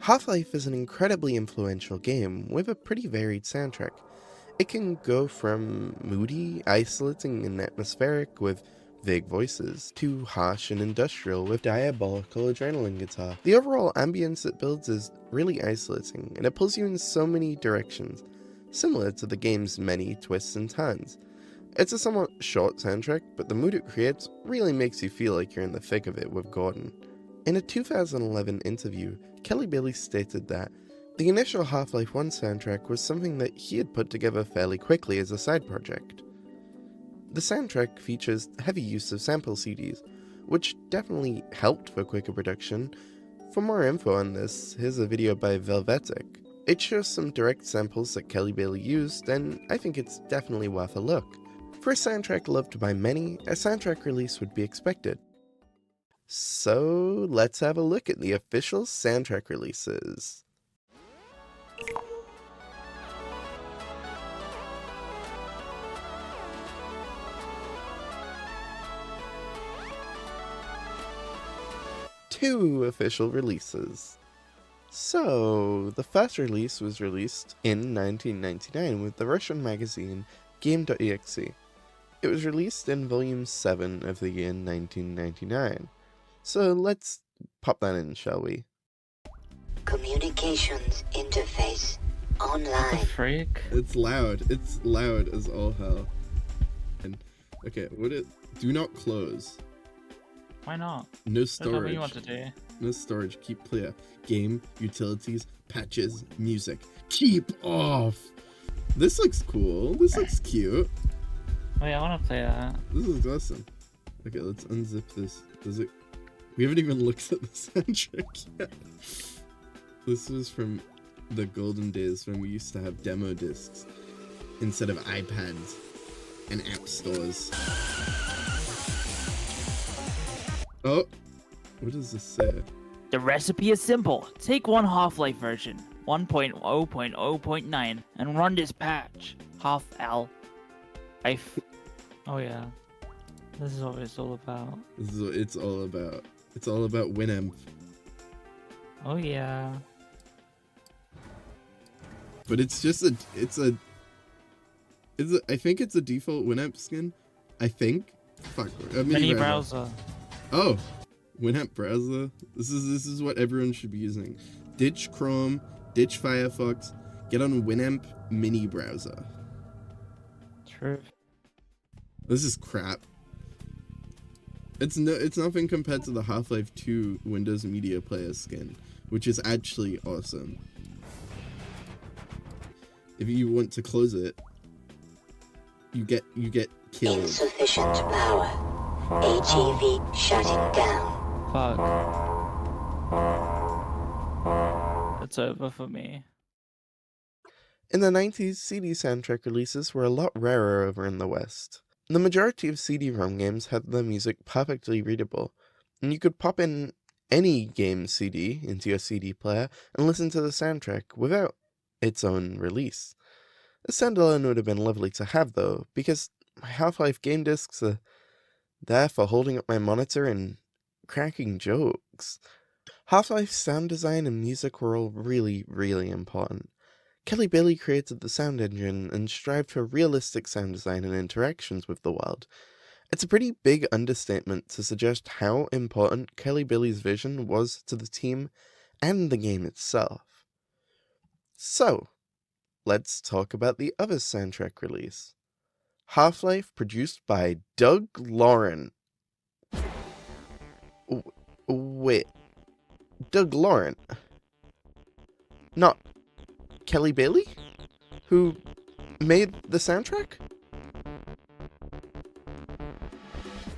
Half-Life is an incredibly influential game with a pretty varied soundtrack. It can go from moody, isolating, and atmospheric with vague voices, to harsh and industrial with diabolical adrenaline guitar. The overall ambience it builds is really isolating, and it pulls you in so many directions, similar to the game's many twists and turns. It's a somewhat short soundtrack, but the mood it creates really makes you feel like you're in the thick of it with Gordon. In a 2011 interview, Kelly Bailey stated that the initial Half-Life 1 soundtrack was something that he had put together fairly quickly as a side project. The soundtrack features heavy use of sample CDs, which definitely helped for quicker production. For more info on this, here's a video by Velvetic. It shows some direct samples that Kelly Bailey used, and I think it's definitely worth a look. For a soundtrack loved by many, a soundtrack release would be expected. So let's have a look at the official soundtrack releases. Two official releases. So, the first release was released in 1999 with the Russian magazine Game.exe. It was released in Volume 7 of the year 1999. So let's pop that in, shall we? Communications interface online. What the freak? It's loud. It's loud as all hell. And okay, do not close. Why not? No That's what storage. you want to do. No storage. Keep clear. Game, utilities, patches, music. Keep off. This looks cool. This looks cute. Wait, I want to play that. This is awesome. Okay, let's unzip this. Does it? We haven't even looked at the soundtrack yet. This was from the golden days when we used to have demo discs instead of iPads and app stores. Oh, what does this say? The recipe is simple. Take one Half-Life version, 1.0.0.9, and run this patch. Half-Life. Oh yeah. This is what it's all about. This is what it's all about. It's all about Winamp. Oh yeah. But it's just I think it's a default Winamp skin. I think. Fuck. Mini browser. Oh, Winamp browser. This is what everyone should be using. Ditch Chrome, ditch Firefox, get on Winamp mini browser. True. This is crap. It's nothing compared to the Half-Life 2 Windows Media Player skin, which is actually awesome. If you want to close it, you get killed. Insufficient power. HEV shutting down. Fuck. It's over for me. In the 90s, CD soundtrack releases were a lot rarer over in the West. The majority of CD-ROM games had their music perfectly readable, and you could pop in any game CD into your CD player and listen to the soundtrack without its own release. A standalone would have been lovely to have though, because my Half-Life game discs are there for holding up my monitor and cracking jokes. Half-Life's sound design and music were all really, really important. Kelly Bailey created the sound engine and strived for realistic sound design and interactions with the world. It's a pretty big understatement to suggest how important Kelly Bailey's vision was to the team and the game itself. So, let's talk about the other soundtrack release. Half-Life, produced by Doug Laurent. Wait, Doug Laurent? Not Kelly Bailey? Who made the soundtrack?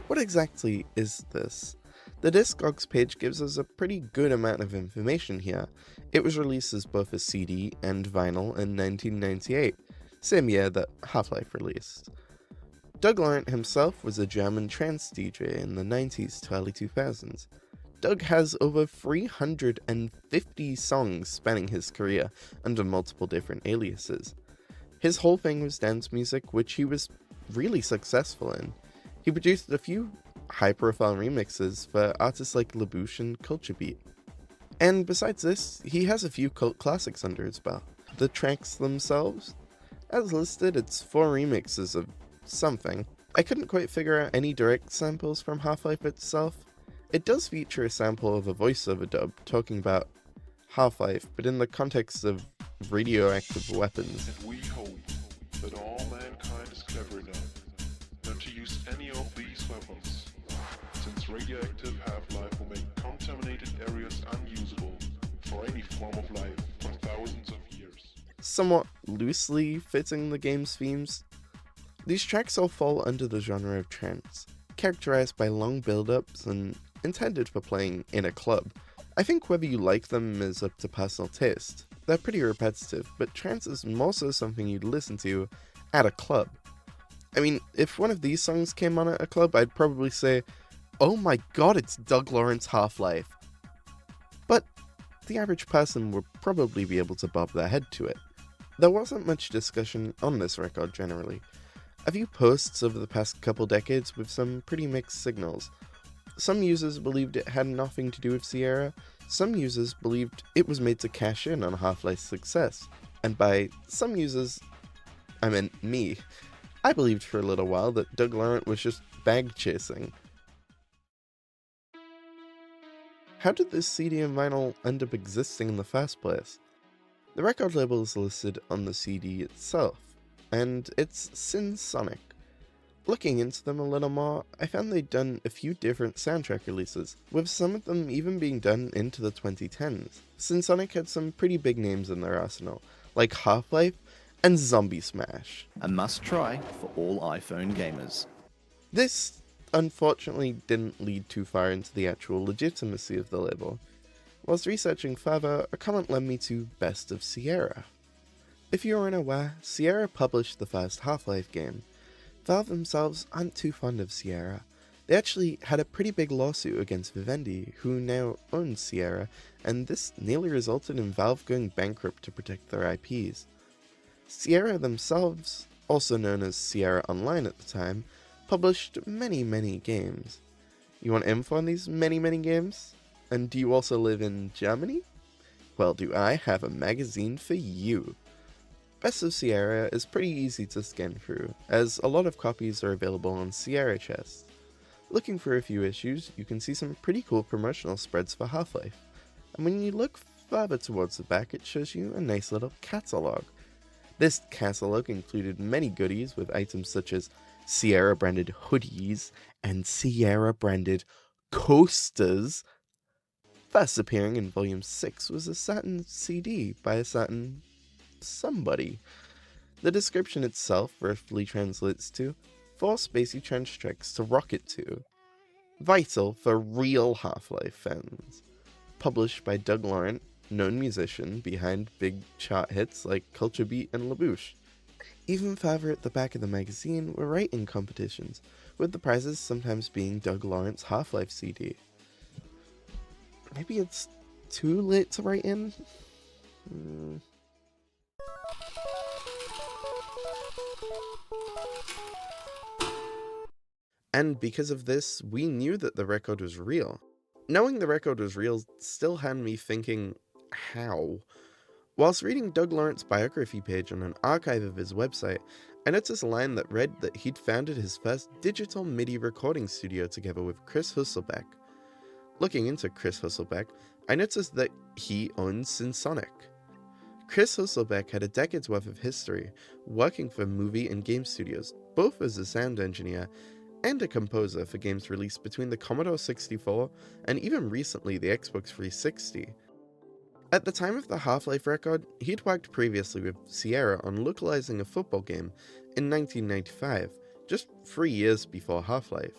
What exactly is this? The Discogs page gives us a pretty good amount of information here. It was released as both a CD and vinyl in 1998, same year that Half-Life released. Doug Laurent himself was a German trance DJ in the 90s to early 2000s. Doug has over 350 songs spanning his career under multiple different aliases. His whole thing was dance music, which he was really successful in. He produced a few high-profile remixes for artists like LaBouche and Culture Beat. And besides this, he has a few cult classics under his belt. The tracks themselves? As listed, it's 4 remixes of something. I couldn't quite figure out any direct samples from Half-Life itself. It does feature a sample of a voiceover dub talking about Half-Life, but in the context of radioactive weapons. And we hope that all mankind is clever enough not to use any of these weapons, since radioactive half-life will make contaminated areas unusable for any form of life for thousands of years. Somewhat loosely fitting the game's themes, these tracks all fall under the genre of trance, characterized by long build-ups and intended for playing in a club. I think whether you like them is up to personal taste. They're pretty repetitive, but trance is more so something you'd listen to at a club. I mean, if one of these songs came on at a club, I'd probably say, oh my god, it's Doug Laurent's Half-Life. But the average person would probably be able to bob their head to it. There wasn't much discussion on this record generally. A few posts over the past couple decades with some pretty mixed signals. Some users believed it had nothing to do with Sierra, some users believed it was made to cash in on Half-Life's success, and by some users, I meant me. I believed for a little while that Doug Laurent was just bag chasing. How did this CD and vinyl end up existing in the first place? The record label is listed on the CD itself, and it's Synsonic. Looking into them a little more, I found they'd done a few different soundtrack releases, with some of them even being done into the 2010s. Synsonic had some pretty big names in their arsenal, like Half-Life and Zombie Smash. A must-try for all iPhone gamers. This, unfortunately, didn't lead too far into the actual legitimacy of the label. Whilst researching further, a comment led me to Best of Sierra. If you aren't aware, Sierra published the first Half-Life game. Valve themselves aren't too fond of Sierra. They actually had a pretty big lawsuit against Vivendi, who now owns Sierra, and this nearly resulted in Valve going bankrupt to protect their IPs. Sierra themselves, also known as Sierra Online at the time, published many games. You want info on these many games? And do you also live in Germany? Well, do I have a magazine for you. Best of Sierra is pretty easy to scan through, as a lot of copies are available on Sierra Chest. Looking for a few issues, you can see some pretty cool promotional spreads for Half-Life. And when you look further towards the back, it shows you a nice little catalog. This catalog included many goodies with items such as Sierra branded hoodies and Sierra branded coasters. First appearing in Volume 6 was a certain CD by a certain somebody. The description itself roughly translates to 4 spacey trench tracks to rocket to. Vital for real Half-Life fans. Published by Doug Laurent, known musician behind big chart hits like Culture Beat and La Bouche. Even further at the back of the magazine were writing competitions, with the prizes sometimes being Doug Laurent's Half-Life CD. Maybe it's too late to write in? And because of this, we knew that the record was real. Knowing the record was real still had me thinking, how? Whilst reading Doug Laurent's biography page on an archive of his website, I noticed a line that read that he'd founded his first digital MIDI recording studio together with Chris Husselbeck. Looking into Chris Husselbeck, I noticed that he owns Synsonic. Chris Husselbeck had a decade's worth of history working for movie and game studios, both as a sound engineer and a composer for games released between the Commodore 64 and even recently the Xbox 360. At the time of the Half-Life record, he'd worked previously with Sierra on localizing a football game in 1995, just 3 years before Half-Life.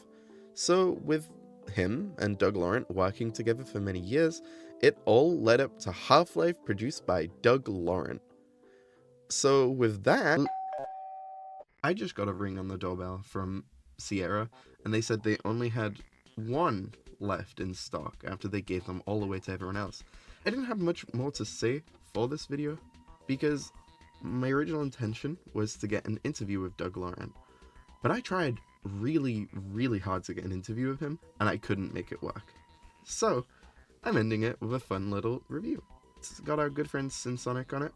So with him and Doug Laurent working together for many years, it all led up to Half-Life produced by Doug Laurent. So with that, I just got a ring on the doorbell from Sierra, and they said they only had 1 left in stock after they gave them all away to everyone else. I didn't have much more to say for this video, because my original intention was to get an interview with Doug Laurent, but I tried really hard to get an interview with him, and I couldn't make it work. So, I'm ending it with a fun little review. It's got our good friend Synsonic on it.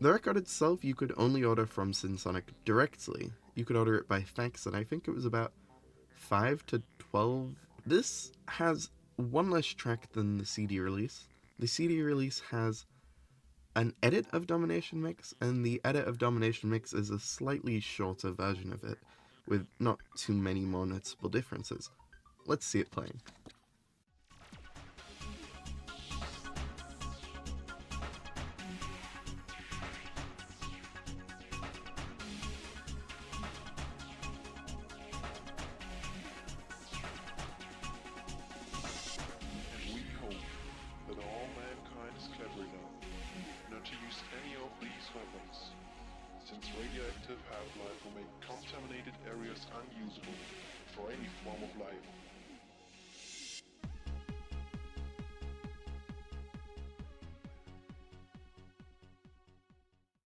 The record itself you could only order from Synsonic directly. You could order it by fax, and I think it was about 5 to 12. This has one less track than the CD release. The CD release has an edit of Domination Mix, and the edit of Domination Mix is a slightly shorter version of it, with not too many more noticeable differences. Let's see it playing. And we hope that all mankind is clever enough not to use any of these weapons, since radioactive half-life will make contaminated areas unusable for any form of life.